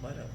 What up?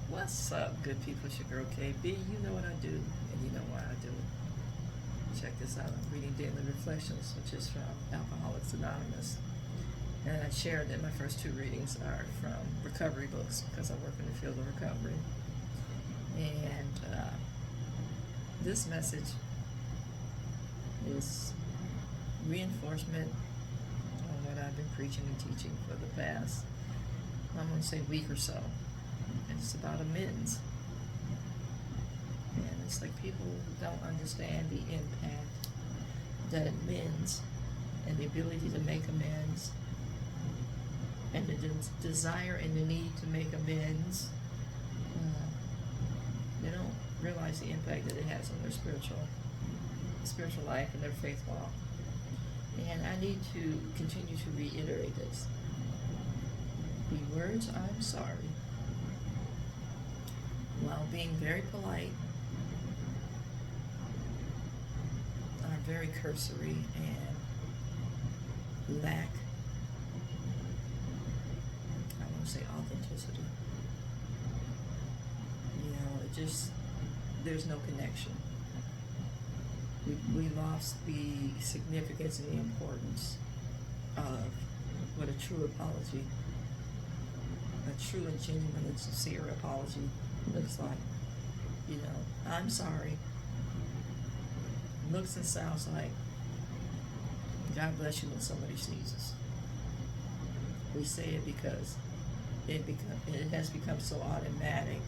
What's up, good people? It's your girl KB. You know what I do, and you know why I do it. Check this out. I'm reading Daily Reflections, which is from Alcoholics Anonymous. And I shared that my first two readings are from recovery books because I work in the field of recovery. And this message is reinforcement on what I've been preaching and teaching for the past, I'm going to say, week or so. And it's about amends. And it's like people don't understand the impact that amends and the ability to make amends and the desire and the need to make amends. They don't realize the impact that it has on their spiritual life and their faith walk. And I need to continue to reiterate this. The words "I'm sorry," while being very polite, are very cursory and lack, I won't say authenticity. There's no connection. We lost the significance and the importance of what a true apology, a true and genuine and sincere apology looks like. I'm sorry looks and sounds like God bless you when somebody sneezes. We say it because it has become so automatic.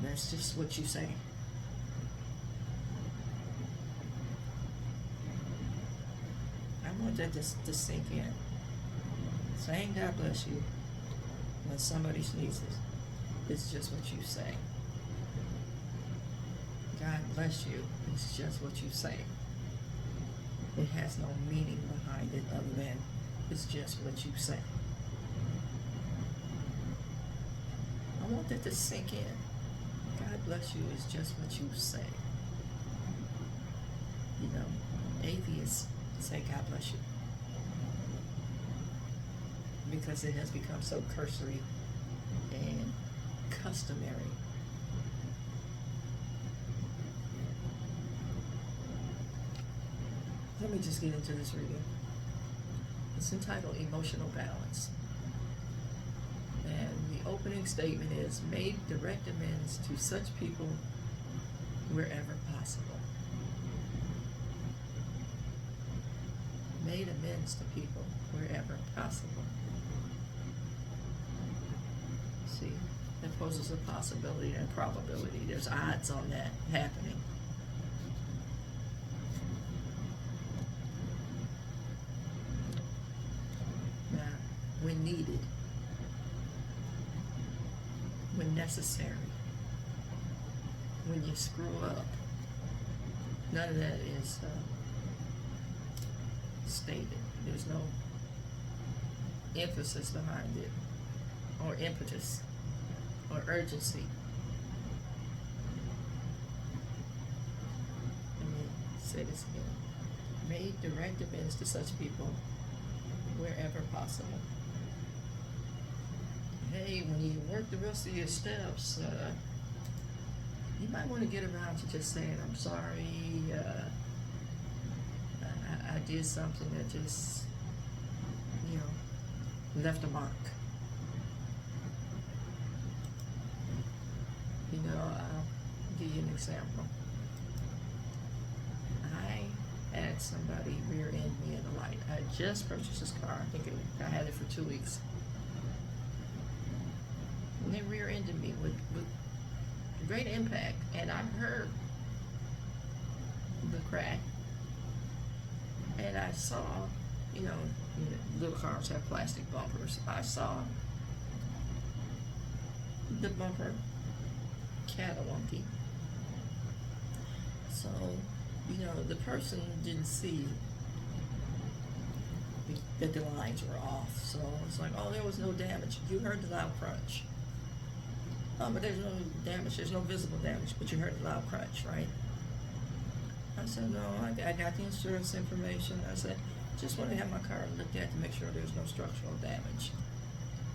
That's just what you say. I want that to sink in. Saying God bless you when somebody sneezes is just what you say. God bless you is just what you say. It has no meaning behind it other than it's just what you say. I want that to sink in. God bless you is just what you say. Atheists say God bless you because it has become so cursory and customary. Let me just get into this reading. It's entitled Emotional Balance. And the opening statement is, made direct amends to such people wherever possible. Made amends to people wherever possible. See, that poses a possibility and a probability. There's odds on that happening. Now, when needed, when necessary, when you screw up, none of that is stated. There's no emphasis behind it, or impetus, or urgency. Let me say this again. Made direct amends to such people wherever possible. Hey, when you work the rest of your steps, you might want to get around to just saying, I'm sorry, I did something that just, left a mark. I'll give you an example. I had somebody rear end me at a light. I just purchased this car. I think I had it for 2 weeks. And they rear ended me with great impact. And I heard the crack. And I saw, little cars have plastic bumpers. I saw the bumper catawonky. So, the person didn't see that the lines were off. So it's like, oh, there was no damage. You heard the loud crunch. Oh, but there's no damage. There's no visible damage, but you heard the loud crunch, right? I said, no, I got the insurance information. I said, just want to have my car looked at to make sure there's no structural damage.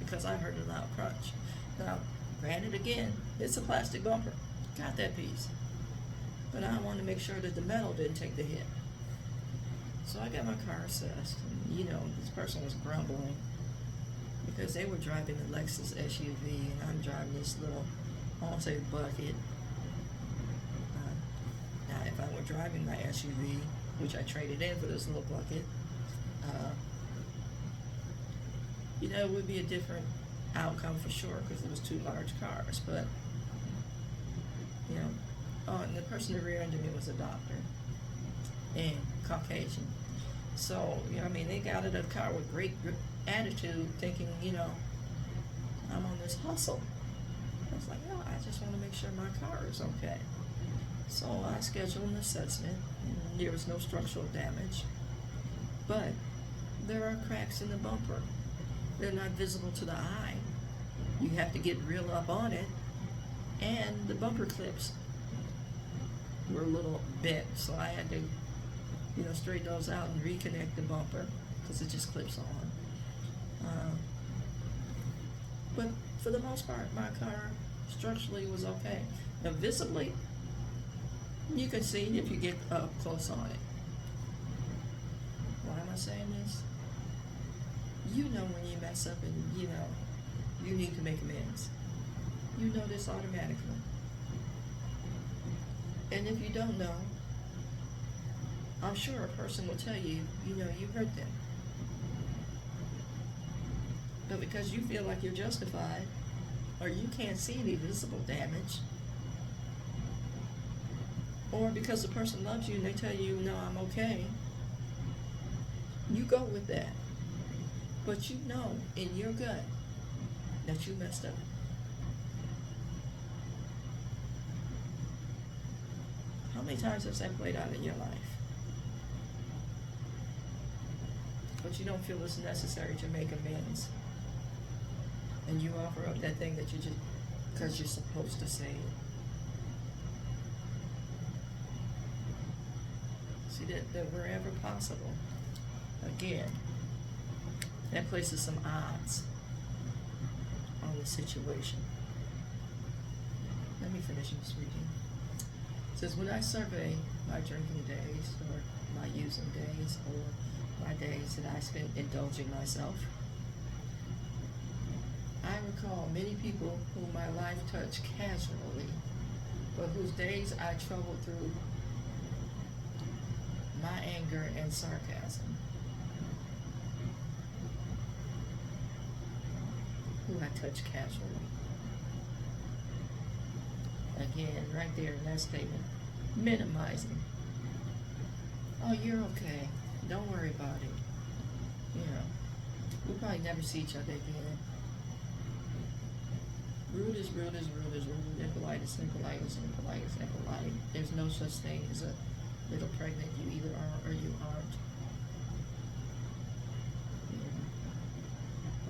because I heard a loud crunch. Now, granted, again, it's a plastic bumper. Got that piece. But I wanted to make sure that the metal didn't take the hit. So I got my car assessed, and this person was grumbling because they were driving the Lexus SUV, and I'm driving this little, I won't say bucket. Now, if I were driving my SUV, which I traded in for this little bucket, it would be a different outcome for sure because it was two large cars. But, and the person in the rear end of me was a doctor and Caucasian. So, they got out of the car with great attitude, thinking, I'm on this hustle. I was like, I just want to make sure my car is okay. So I scheduled an assessment, and there was no structural damage. But there are cracks in the bumper. They're not visible to the eye. You have to get real up on it. And the bumper clips were a little bent, so I had to straighten those out and reconnect the bumper because it just clips on. But for the most part, my car structurally was okay. Now, visibly, you can see if you get up close on it. Why am I saying this? When you mess up and you need to make amends. You know this automatically. And if you don't know, I'm sure a person will tell you, you hurt them. But because you feel like you're justified, or you can't see any visible damage, or because the person loves you and they tell you, no, I'm okay, you go with that. But you know in your gut that you messed up. How many times has that played out in your life? But you don't feel it's necessary to make amends. And you offer up that thing that you just, because you're supposed to say it. See, that wherever possible, again, that places some odds on the situation. Let me finish this reading. It says, when I survey my drinking days, or my using days, or my days that I spent indulging myself, I recall many people whom my life touched casually, but whose days I troubled through my anger and sarcasm. Who I touched casually. Again, right there in that statement, minimizing. Oh, you're okay. Don't worry about it. We'll probably never see each other again. Rude is rude is rude is rude. Impolite is impolite is impolite is impolite. There's no such thing as a little pregnant. You either are or you aren't.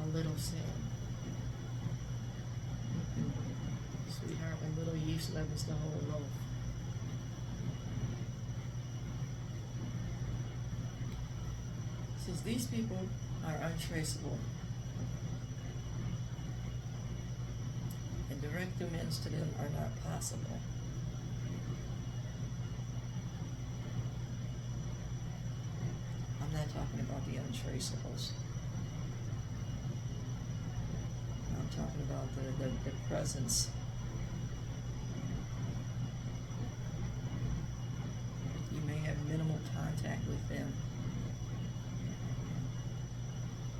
A little sin. Sweetheart, a little yeast leavens the whole loaf. Since these people are untraceable, and direct amends to them are not possible, I'm not talking about the untraceables. I'm talking about the presence. You may have minimal contact with them,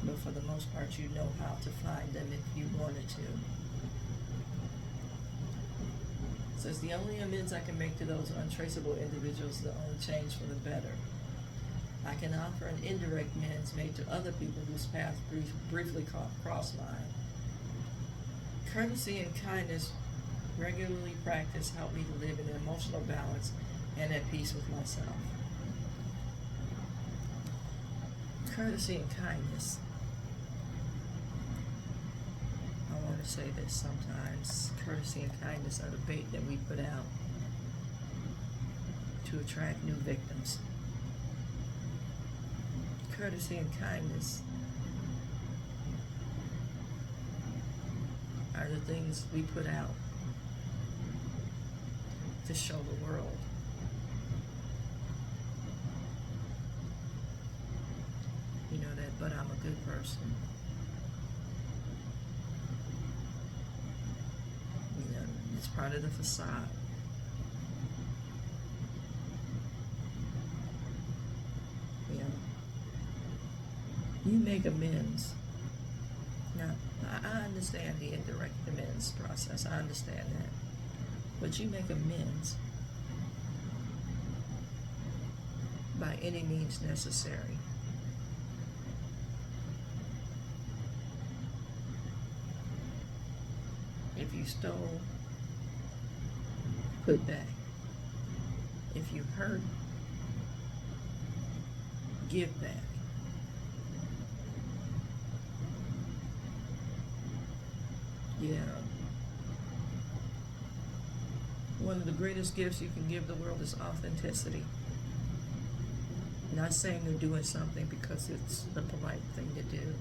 but for the most part you know how to find them if you wanted to. It says the only amends I can make to those untraceable individuals is the only change for the better. I can offer an indirect amends made to other people whose path briefly crossed mine. Courtesy and kindness regularly practiced help me to live in emotional balance and at peace with myself. Courtesy and kindness. I want to say this sometimes. Courtesy and kindness are the bait that we put out to attract new victims. Courtesy and kindness are the things we put out to show the world. You know that, but I'm a good person. You know, it's part of the facade. You know, you make amends. Now, I understand the indirect amends process. I understand that. But you make amends by any means necessary. If you stole, put back. If you hurt, give back. Yeah. One of the greatest gifts you can give the world is authenticity. Not saying you're doing something because it's the polite thing to do.